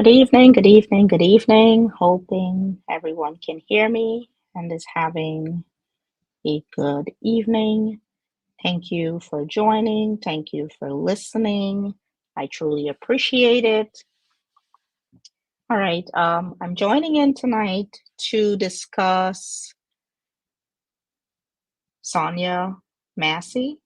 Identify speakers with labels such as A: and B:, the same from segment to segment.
A: Good evening, good evening, good evening. Hoping everyone can hear me and is having a good evening. Thank you for joining. Thank you for listening. I truly appreciate it. All right, I'm joining in tonight to discuss Sonya Massey.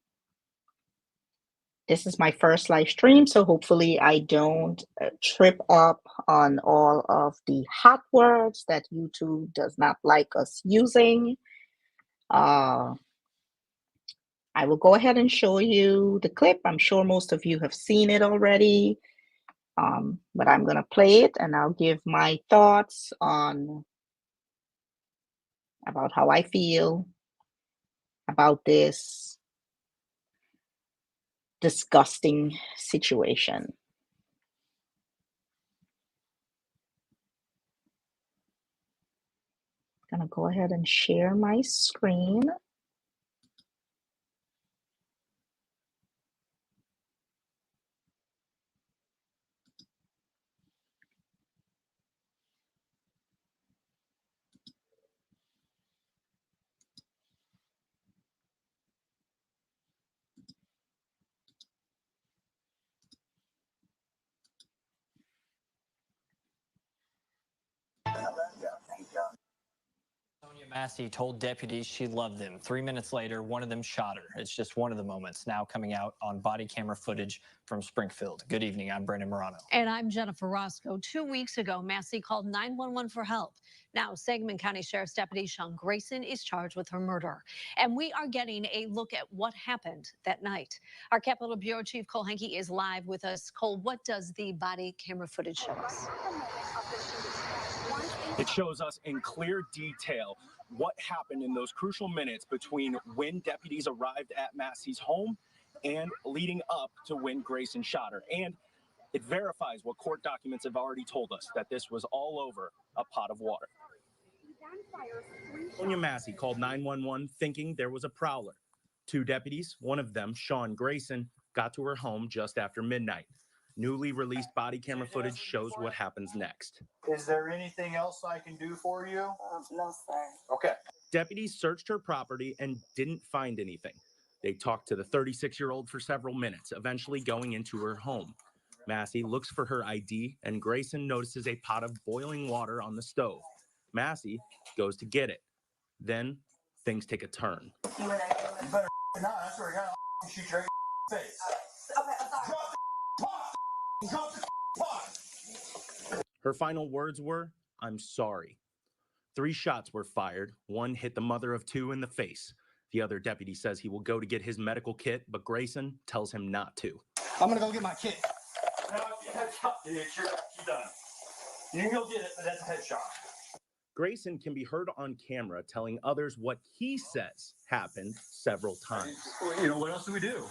A: This is my first live stream, so hopefully I don't trip up on all of the hot words that YouTube does not like us using. I will go ahead and show you the clip. I'm sure most of you have seen it already, but I'm going to play it and I'll give my thoughts on about how I feel about this disgusting situation. I'm going to go ahead and share my screen.
B: Sonia Massey told deputies she loved them. 3 minutes later, one of them shot her. It's just one of the moments now coming out on body camera footage from Springfield. Good evening. I'm Brendan Morano.
C: And I'm Jennifer Roscoe. 2 weeks ago, Massey called 911 for help. Now, Sangamon County Sheriff's Deputy Sean Grayson is charged with her murder. And we are getting a look at what happened that night. Our Capitol Bureau Chief Cole Hankey is live with us. Cole, what does the body camera footage show us?
D: It shows us in clear detail what happened in those crucial minutes between when deputies arrived at Massey's home and leading up to when Grayson shot her. And it verifies what court documents have already told us, that this was all over a pot of water. Sonya Massey called 911 thinking there was a prowler. Two deputies, one of them, Sean Grayson, got to her home just after midnight. Newly released body camera footage shows what happens next.
E: Is there anything else I can do for you?
F: No, sir.
D: Okay. Deputies searched her property and didn't find anything. They talked to the 36-year-old for several minutes, eventually going into her home. Massey looks for her ID, and Grayson notices a pot of boiling water on the stove. Massey goes to get it. Then things take a turn.
E: You better not. I swear to God, I'll shoot your face.
F: Okay, I'm sorry.
E: Drop the pot.
D: Her final words were, "I'm sorry." 3 shots were fired. One hit the mother of 2 in the face. The other deputy says he will go to get his medical kit, but Grayson tells him not to.
E: I'm gonna go get my kit. No, headshot, dude. You're done. You can go get it, but that's a headshot.
D: Grayson can be heard on camera telling others what he says happened several times.
E: You know, what else do we do?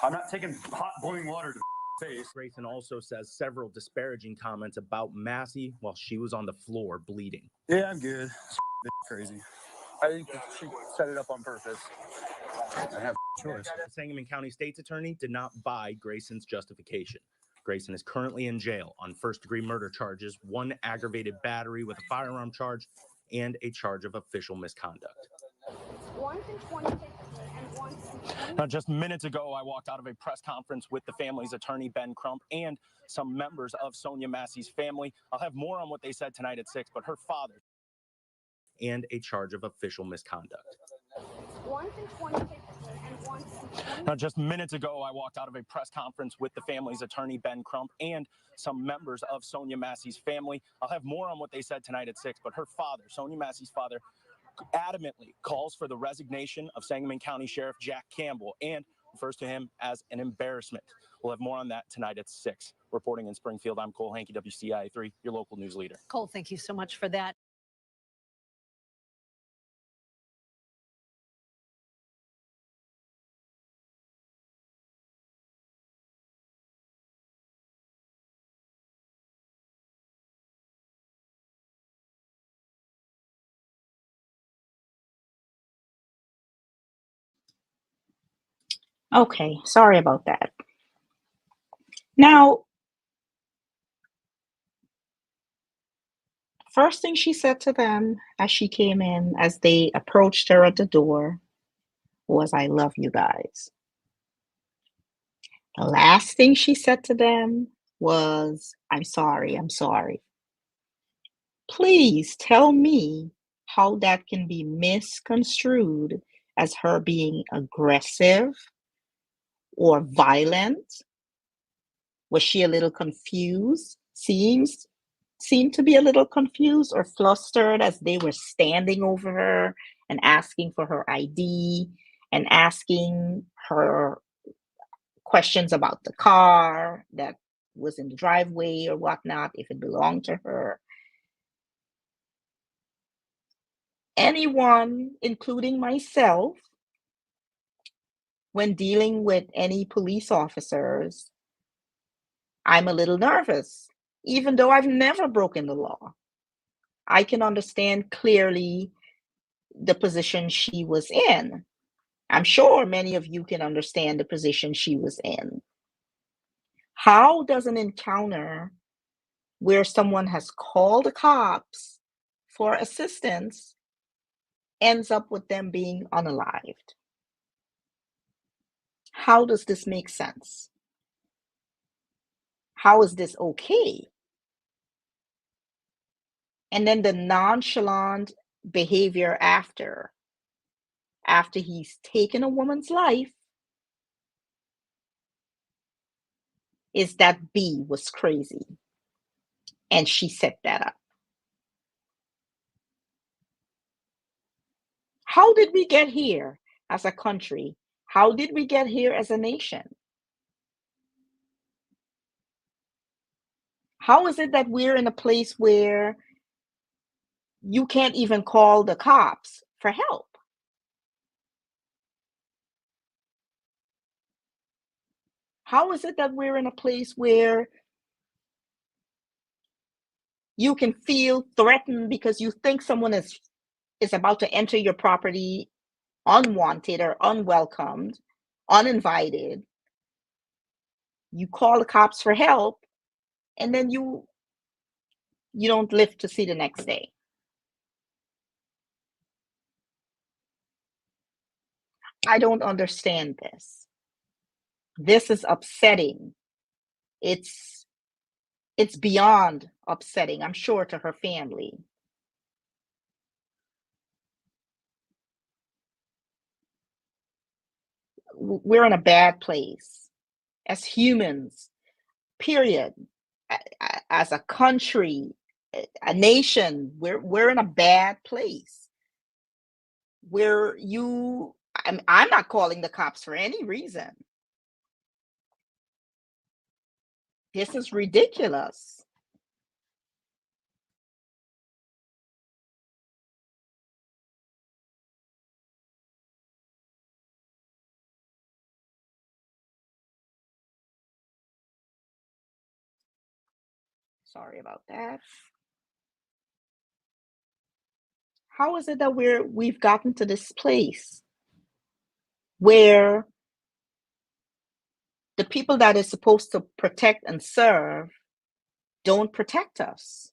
E: I'm not taking hot boiling water to face.
D: Grayson also says several disparaging comments about Massey while she was on the floor bleeding.
E: Yeah, I'm good. Crazy. I think she set it up on purpose. I have a choice.
D: The Sangamon County State's attorney did not buy Grayson's justification. Grayson is currently in jail on first-degree murder charges, 1 aggravated battery with a firearm charge, and a charge of official misconduct. Now, just minutes ago, I walked out of a press conference with the family's attorney, Ben Crump, and some members of Sonia Massey's family. I'll have more on what they said tonight at 6, but her father and a charge of official misconduct. Now, just minutes ago, I walked out of a press conference with the family's attorney, Ben Crump, and some members of Sonia Massey's family. I'll have more on what they said tonight at 6, but her father, Sonia Massey's father, adamantly calls for the resignation of Sangamon County Sheriff Jack Campbell and refers to him as an embarrassment. We'll have more on that tonight at 6. Reporting in Springfield, I'm Cole Hankey, WCIA3, your local news leader.
C: Cole, thank you so much for that.
A: Okay, sorry about that. Now, First thing she said to them as she came in, as they approached her at the door, was, "I love you guys." The last thing she said to them was, "I'm sorry, I'm sorry." Please tell me how that can be misconstrued as her being aggressive or violent. Was she a little confused? Seemed to be a little confused or flustered as they were standing over her and asking for her ID and asking her questions about the car that was in the driveway or whatnot, if it belonged to her. Anyone, including myself, when dealing with any police officers, I'm a little nervous, even though I've never broken the law. I can understand clearly the position she was in. I'm sure many of you can understand the position she was in. How does an encounter where someone has called the cops for assistance ends up with them being unalived? How does this make sense? How is this okay? And then the nonchalant behavior after he's taken a woman's life is that B was crazy and she set that up. How did we get here as a country? How did we get here as a nation? How is it that we're in a place where you can't even call the cops for help? How is it that we're in a place where you can feel threatened because you think someone is about to enter your property unwanted or unwelcomed, uninvited? You call the cops for help, and then you don't live to see the next day. I don't understand this. This is upsetting. It's beyond upsetting, I'm sure, to her family. We're in a bad place as humans, period. As a country, a nation, we're in a bad place where I'm not calling the cops for any reason. This is ridiculous. Sorry about that. How is it that we've gotten to this place where the people that is supposed to protect and serve don't protect us?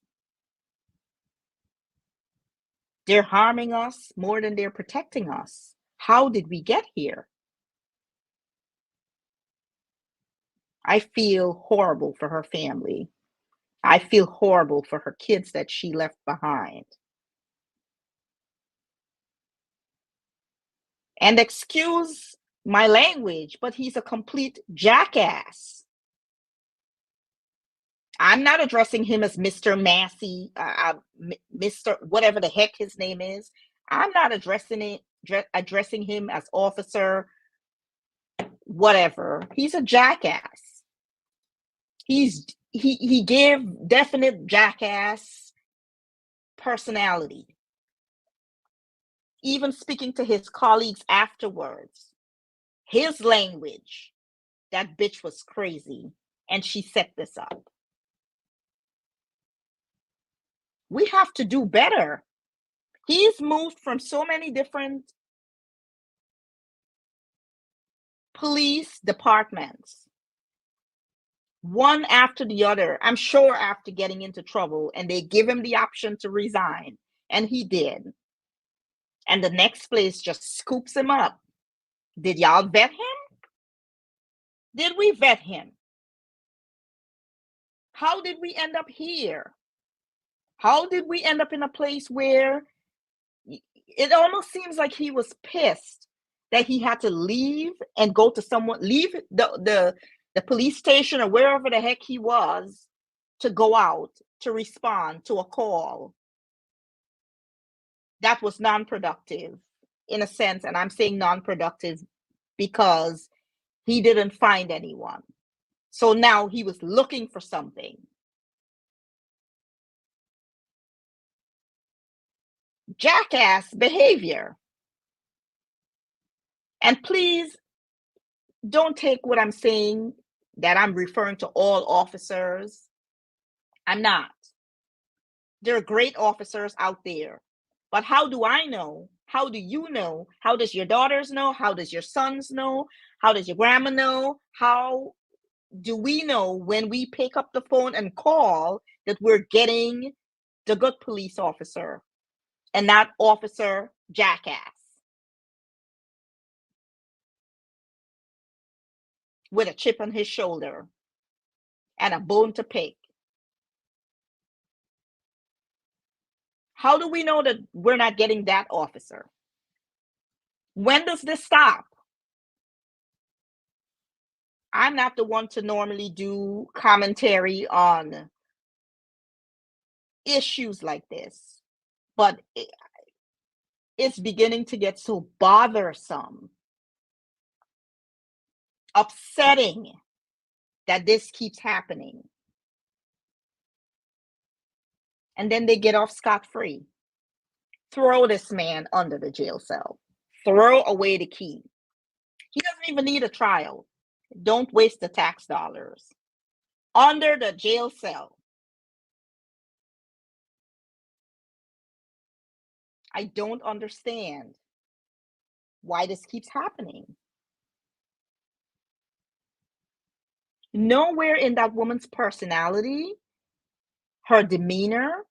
A: They're harming us more than they're protecting us. How did we get here? I feel horrible for her family. I feel horrible for her kids that she left behind. And excuse my language, but he's a complete jackass. I'm not addressing him as Mr. Massey, Mr. whatever the heck his name is. I'm not addressing him as officer whatever. He's a jackass. He gave definite jackass personality. Even speaking to his colleagues afterwards, his language, that bitch was crazy and she set this up. We have to do better. He's moved from so many different police departments. one after the other, I'm sure after getting into trouble, and they give him the option to resign, and he did. And the next place just scoops him up. Did y'all vet him? Did we vet him? How did we end up here? How did we end up in a place where it almost seems like he was pissed that he had to leave and go to leave the police station or wherever the heck he was to go out to respond to a call that was non-productive in a sense. And I'm saying non-productive because he didn't find anyone. So now he was looking for something. Jackass behavior. And please don't take what I'm saying that I'm referring to all officers. I'm not. There are great officers out there. But how do I know? How do you know? How does your daughters know? How does your sons know? How does your grandma know? How do we know when we pick up the phone and call that we're getting the good police officer and not officer jackass with a chip on his shoulder and a bone to pick? How do we know that we're not getting that officer? When does this stop? I'm not the one to normally do commentary on issues like this, but it's beginning to get so bothersome, upsetting that this keeps happening. And then they get off scot-free. Throw this man under the jail cell. Throw away the key. He doesn't even need a trial. Don't waste the tax dollars. Under the jail cell. I don't understand why this keeps happening. Nowhere in that woman's personality, her demeanor,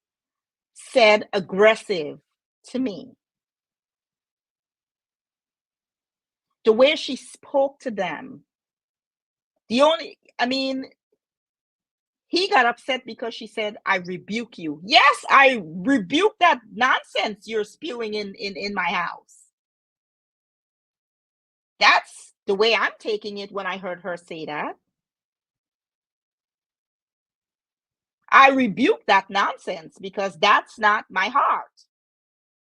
A: said aggressive to me. The way she spoke to them, he got upset because she said, I rebuke you. Yes, I rebuke that nonsense you're spewing in my house. That's the way I'm taking it when I heard her say that. I rebuke that nonsense because that's not my heart.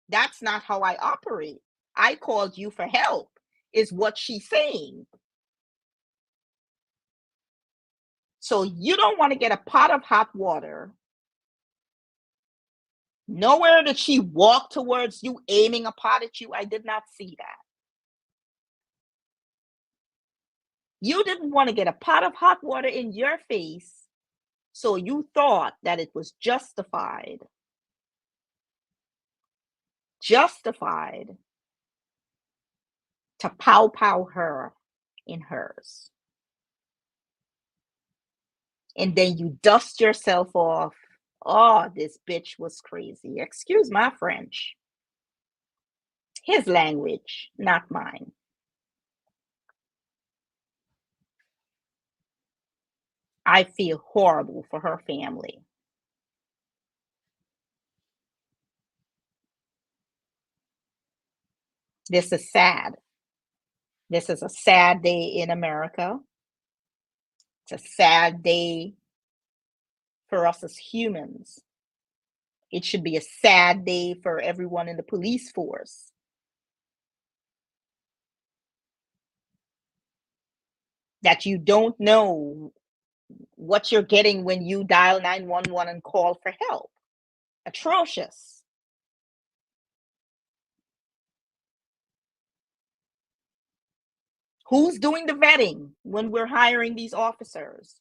A: That's not how I operate. I called you for help, is what she's saying. So you don't want to get a pot of hot water. Nowhere did she walk towards you aiming a pot at you. I did not see that. You didn't want to get a pot of hot water in your face, so you thought that it was justified to pow her in hers. And then you dust yourself off. Oh, this bitch was crazy. Excuse my French. His language, not mine. I feel horrible for her family. This is sad. This is a sad day in America. It's a sad day for us as humans. It should be a sad day for everyone in the police force. That you don't know what you're getting when you dial 911 and call for help. Atrocious. Who's doing the vetting when we're hiring these officers?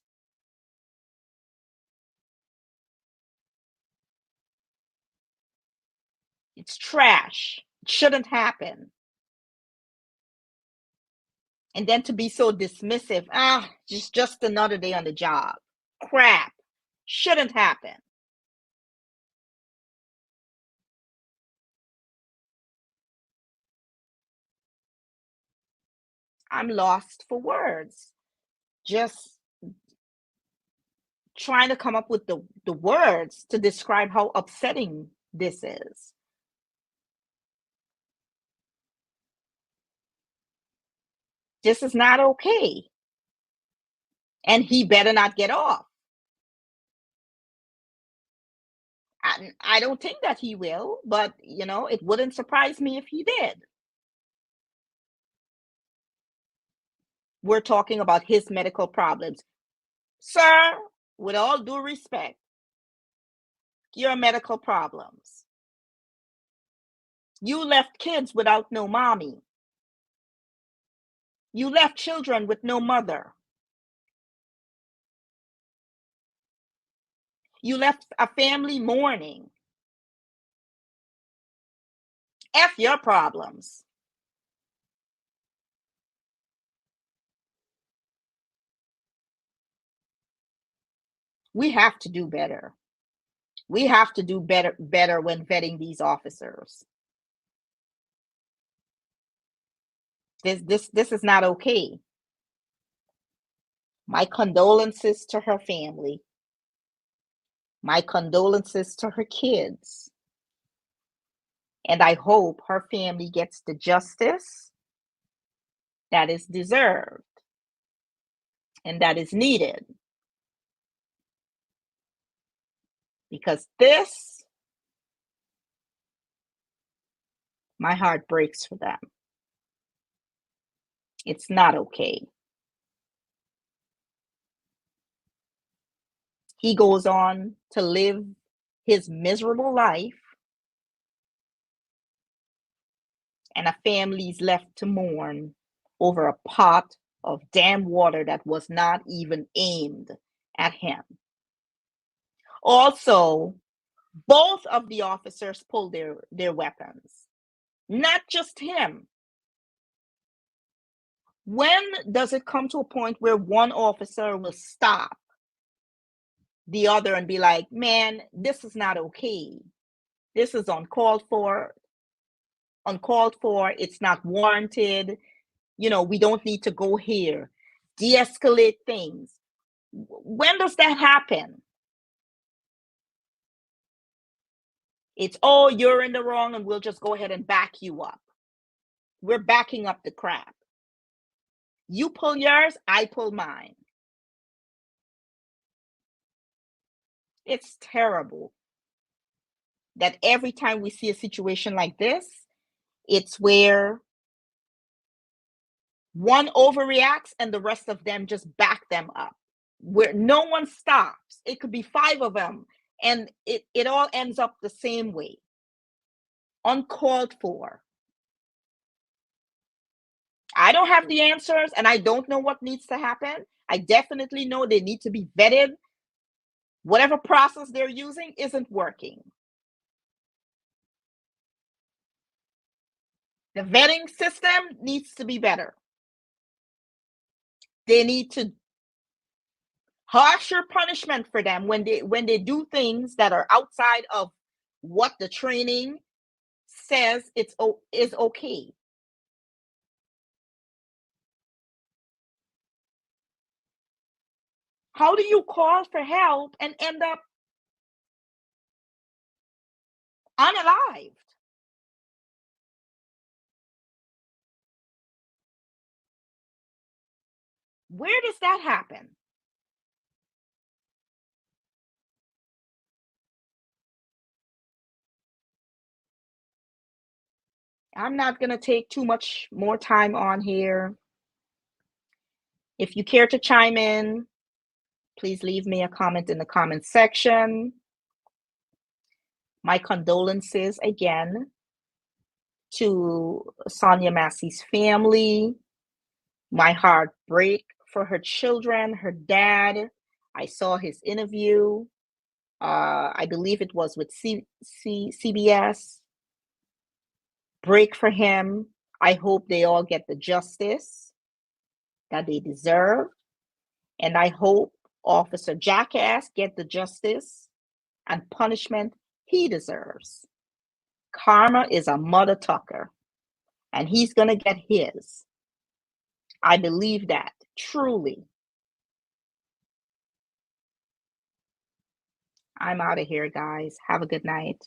A: It's trash. It shouldn't happen. And then to be so dismissive, just another day on the job. Crap. Shouldn't happen. I'm lost for words. Just trying to come up with the words to describe how upsetting this is. This is not okay. And he better not get off. I don't think that he will, but, it wouldn't surprise me if he did. We're talking about his medical problems. Sir, with all due respect, your medical problems. You left kids without no mommy. You left children with no mother. You left a family mourning. F your problems. We have to do better. We have to do better when vetting these officers. This is not okay. My condolences to her family. My condolences to her kids. And I hope her family gets the justice that is deserved and that is needed. Because this, my heart breaks for them. It's not okay. He goes on to live his miserable life, and a family's left to mourn over a pot of damn water that was not even aimed at him. Also, both of the officers pulled their weapons, not just him. When does it come to a point where one officer will stop the other and be like, man, this is not okay. This is uncalled for. It's not warranted. We don't need to go here. De-escalate things. When does that happen? It's, you're in the wrong and we'll just go ahead and back you up. We're backing up the crap. You pull yours, I pull mine. It's terrible that every time we see a situation like this, it's where one overreacts and the rest of them just back them up, where no one stops. It could be 5 of them, and it all ends up the same way. Uncalled for. I don't have the answers, and I don't know what needs to happen. I definitely know they need to be vetted. Whatever process they're using isn't working. The vetting system needs to be better. They need to harsher punishment for them when they do things that are outside of what the training says is okay. How do you call for help and end up unalived? Where does that happen? I'm not going to take too much more time on here. If you care to chime in, please leave me a comment in the comment section. My condolences again to Sonya Massey's family. My heart breaks for her children, her dad. I saw his interview. I believe it was with CBS. Break for him. I hope they all get the justice that they deserve. And I hope Officer Jackass get the justice and punishment he deserves. Karma is a mother tucker, and he's going to get his. I believe that, truly. I'm out of here, guys. Have a good night.